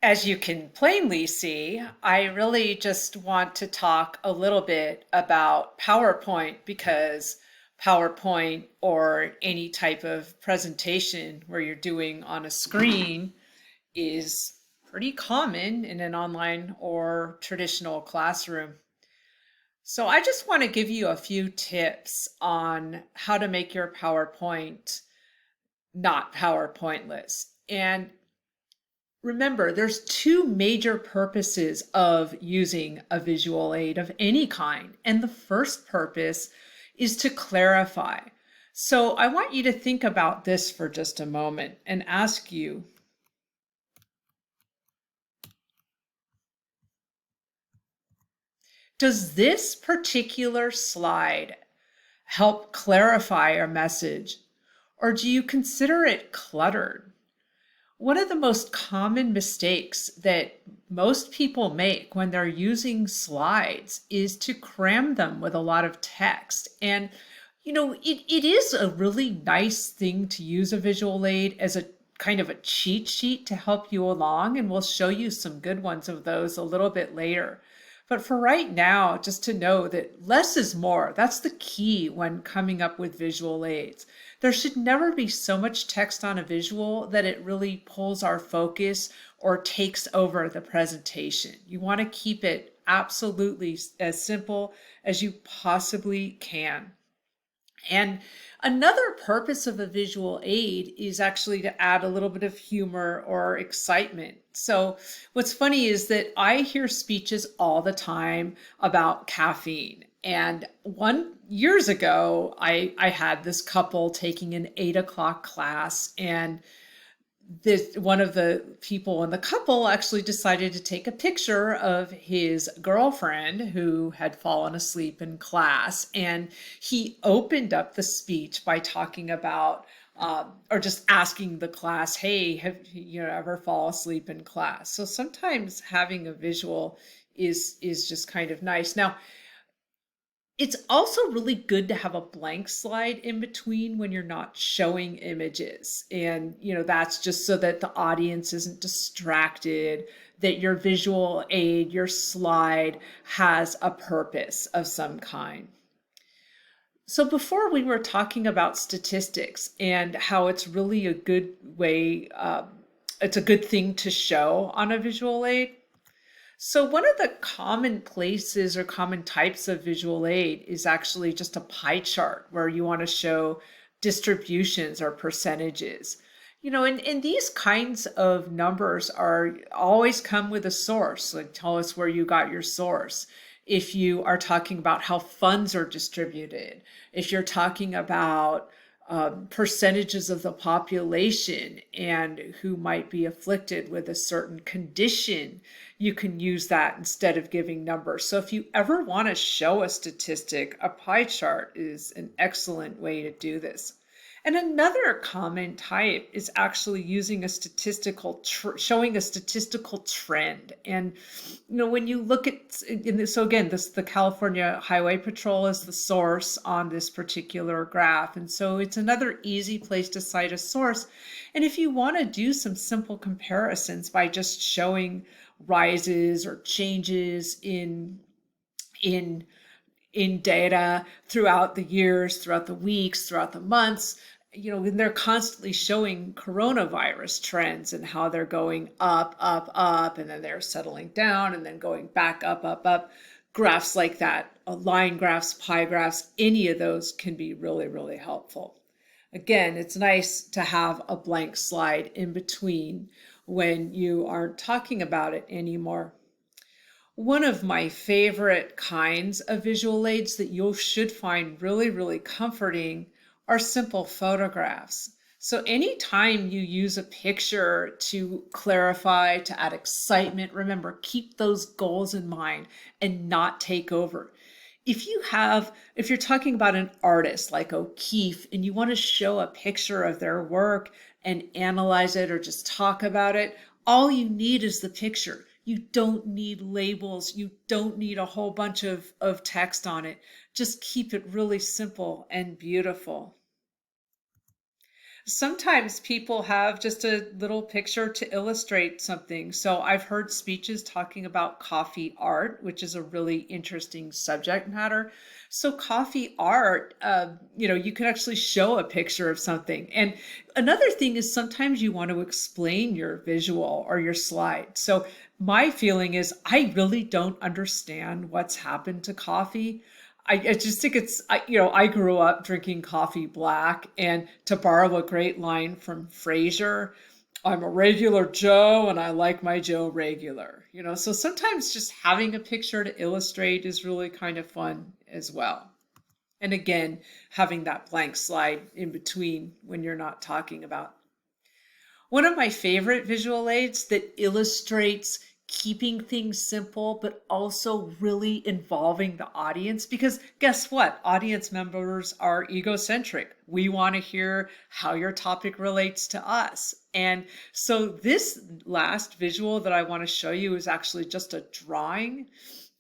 As you can plainly see, I really just want to talk a little bit about PowerPoint because PowerPoint or any type of presentation where you're doing on a screen is pretty common in an online or traditional classroom. So I just want to give you a few tips on how to make your PowerPoint not PowerPointless. And remember, there's two major purposes of using a visual aid of any kind. And the first purpose is to clarify. So I want you to think about this for just a moment and ask you, does this particular slide help clarify a message, or do you consider it cluttered? One of the most common mistakes that most people make when they're using slides is to cram them with a lot of text. And, it is a really nice thing to use a visual aid as a kind of a cheat sheet to help you along. And we'll show you some good ones of those a little bit later. But for right now, just to know that less is more. That's the key when coming up with visual aids. There should never be so much text on a visual that it really pulls our focus or takes over the presentation. You want to keep it absolutely as simple as you possibly can. And another purpose of a visual aid is actually to add a little bit of humor or excitement. So, what's funny is that I hear speeches all the time about caffeine. And one years ago, I had this couple taking an 8 o'clock class, and this one of the people in the couple actually decided to take a picture of his girlfriend who had fallen asleep in class, and he opened up the speech by talking about or just asking the class, hey, have you ever fall asleep in class? So sometimes having a visual is just kind of nice. Now, it's also really good to have a blank slide in between when you're not showing images. And, that's just so that the audience isn't distracted, that your visual aid, your slide has a purpose of some kind. So before we were talking about statistics and how it's really a good way, it's a good thing to show on a visual aid. So one of the common places or common types of visual aid is actually just a pie chart where you want to show distributions or percentages. And these kinds of numbers are always come with a source. Like, tell us where you got your source. If you are talking about how funds are distributed, if you're talking about percentages of the population and who might be afflicted with a certain condition, you can use that instead of giving numbers. So if you ever want to show a statistic, a pie chart is an excellent way to do this. And another common type is actually using a showing a statistical trend. And when you look at so again, the California Highway Patrol is the source on this particular graph, and so it's another easy place to cite a source. And if you want to do some simple comparisons by just showing rises or changes in in data throughout the years, throughout the weeks, throughout the months, and they're constantly showing coronavirus trends and how they're going up, up, up, and then they're settling down and then going back up, up, up. Graphs like that, line graphs, pie graphs, any of those can be really, really helpful. Again, it's nice to have a blank slide in between when you aren't talking about it anymore. One of my favorite kinds of visual aids that you should find really, really comforting are simple photographs. So anytime you use a picture to clarify, to add excitement, remember, keep those goals in mind and not take over. If you're talking about an artist like O'Keeffe and you want to show a picture of their work and analyze it or just talk about it, all you need is the picture. You don't need labels. You don't need a whole bunch of text on it. Just keep it really simple and beautiful. Sometimes people have just a little picture to illustrate something. So I've heard speeches talking about coffee art, which is a really interesting subject matter. So coffee art, you can actually show a picture of something. And another thing is sometimes you want to explain your visual or your slide. So my feeling is I really don't understand what's happened to coffee. I just think I grew up drinking coffee black, and to borrow a great line from Frasier, I'm a regular Joe and I like my Joe regular. So sometimes just having a picture to illustrate is really kind of fun as well. And again, having that blank slide in between when you're not talking about. One of my favorite visual aids that illustrates keeping things simple, but also really involving the audience. Because guess what? Audience members are egocentric. We want to hear how your topic relates to us. And so this last visual that I want to show you is actually just a drawing.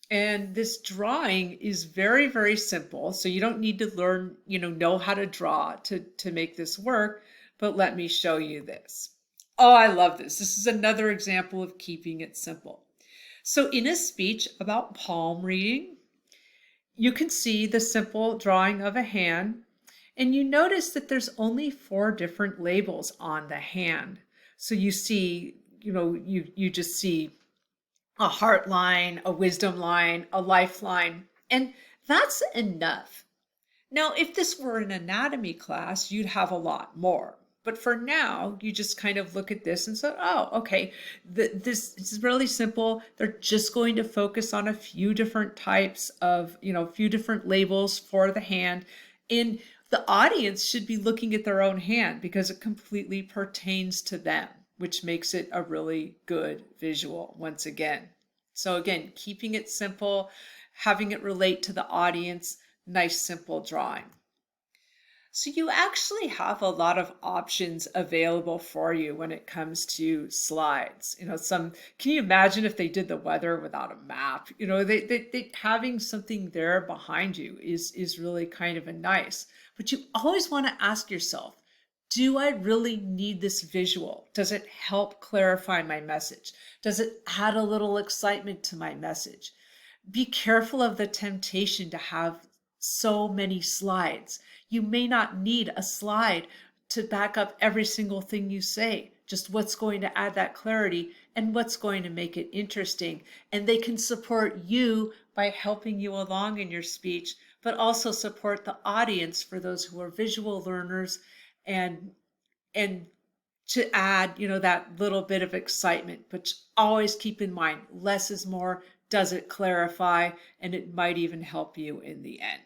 And this drawing is very, very simple. So you don't need to learn, know how to draw to make this work. But let me show you this. Oh, I love this. This is another example of keeping it simple. So in a speech about palm reading, you can see the simple drawing of a hand, and you notice that there's only 4 different labels on the hand. So you see, you just see a heart line, a wisdom line, a lifeline, and that's enough. Now, if this were an anatomy class, you'd have a lot more. But for now, you just kind of look at this and say, oh, okay, this is really simple. They're just going to focus on a few different types of, a few different labels for the hand. And the audience should be looking at their own hand because it completely pertains to them, which makes it a really good visual once again. So again, keeping it simple, having it relate to the audience, nice simple drawing. So you actually have a lot of options available for you when it comes to slides. Can you imagine if they did the weather without a map? They having something there behind you is really kind of a nice. But you always want to ask yourself, do I really need this visual? Does it help clarify my message? Does it add a little excitement to my message? Be careful of the temptation to have so many slides. You may not need a slide to back up every single thing you say, just what's going to add that clarity and what's going to make it interesting. And they can support you by helping you along in your speech, but also support the audience for those who are visual learners and and to add, that little bit of excitement. But always keep in mind, less is more. Does it clarify? And it might even help you in the end.